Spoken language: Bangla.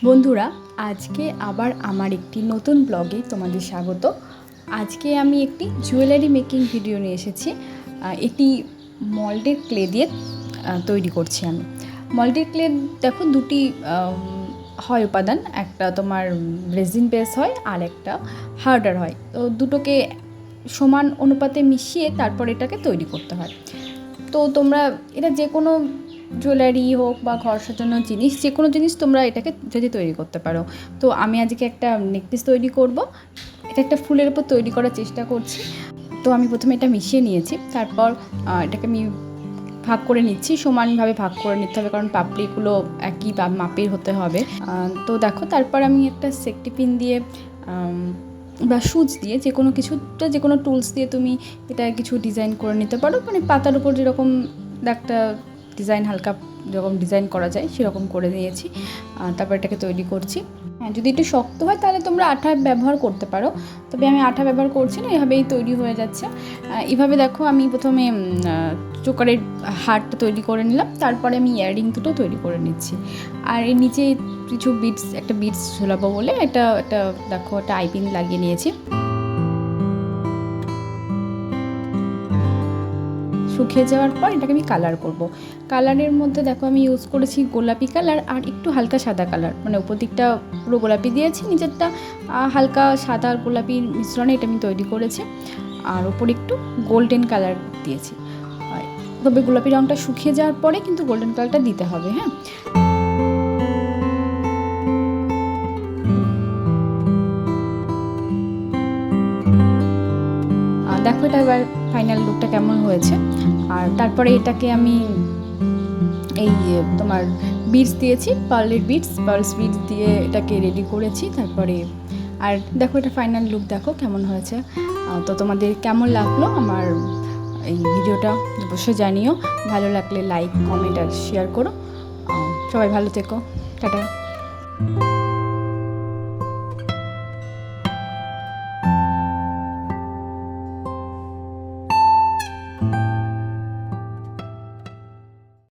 বন্ধুরা, আজকে আবার আমার একটি নতুন ব্লগে তোমাদের স্বাগত। আজকে আমি একটি জুয়েলারি মেকিং ভিডিও নিয়ে এসেছি। এটি মল্ডের ক্লে দিয়ে তৈরি করছি আমি। মল্ডের ক্লে দেখো দুটি হয় উপাদান, একটা তোমার রেজিন বেস হয় আর একটা হার্ডার হয়। তো দুটোকে সমান অনুপাতে মিশিয়ে তারপর এটাকে তৈরি করতে হয়। তো তোমরা এটা যে কোনো জুয়েলারি হোক বা ঘর সাজানোর জিনিস, যে কোনো জিনিস তোমরা এটাকে যদি তৈরি করতে পারো। তো আমি আজকে একটা নেকপিস তৈরি করব। এটা একটা ফুলের উপর তৈরি করার চেষ্টা করছি। তো আমি প্রথমে এটা মিশিয়ে নিয়েছি, তারপর এটাকে আমি ভাগ করে নিচ্ছি। সমানভাবে ভাগ করে নিতে হবে, কারণ পাপড়িগুলো একই মাপের হতে হবে। তো দেখো, তারপর আমি একটা সেফটি পিন দিয়ে বা সুচ দিয়ে যে কোনো কিছুটা, যে কোনো টুলস দিয়ে তুমি এটা কিছু ডিজাইন করে নিতে পারো। মানে পাতার উপর যেরকম একটা ডিজাইন, হালকা যেরকম ডিজাইন করা যায় সেরকম করে নিয়েছি। তারপর এটাকে তৈরি করছি। হ্যাঁ, যদি একটু শক্ত হয় তাহলে তোমরা আঠা ব্যবহার করতে পারো, তবে আমি আঠা ব্যবহার করছি না, এভাবেই তৈরি হয়ে যাচ্ছে। এভাবে দেখো, আমি প্রথমে চোকারের হারটা তৈরি করে নিলাম, তারপরে আমি ইয়াররিং দুটো তৈরি করে নিচ্ছি। আর এর নিচে কিছু একটা বিটস ঝোলাবো বলে এটা দেখো একটা আইপিন লাগিয়ে নিয়েছি। শুকিয়ে যাওয়ার পর এটাকে আমি কালার করব। কালারের মধ্যে দেখো আমি ইউজ করেছি গোলাপি কালার আর একটু হালকা সাদা কালার। মানে উপর দিকটা পুরো গোলাপি দিয়েছি, নিচেরটা হালকা সাদা আর গোলাপির মিশ্রণে এটা আমি তৈরি করেছি। আর ওপর একটু গোল্ডেন কালার দিয়েছি। তবে গোলাপি রঙটা শুকিয়ে যাওয়ার পরে কিন্তু গোল্ডেন কালারটা দিতে হবে। হ্যাঁ, দেখো এটা এবার ফাইনাল লুকটা কেমন হয়েছে। আর তারপরে এটাকে আমি এই তোমার বিটস দিয়েছি, পার্লস বিটস দিয়ে এটাকে রেডি করেছি। তারপরে আর দেখো এটা ফাইনাল লুক দেখো কেমন হয়েছে। তো তোমাদের কেমন লাগলো আমার এই ভিডিওটা অবশ্যই জানিও। ভালো লাগলে লাইক, কমেন্ট আর শেয়ার করো। সবাই ভালো থেকো। টাটা।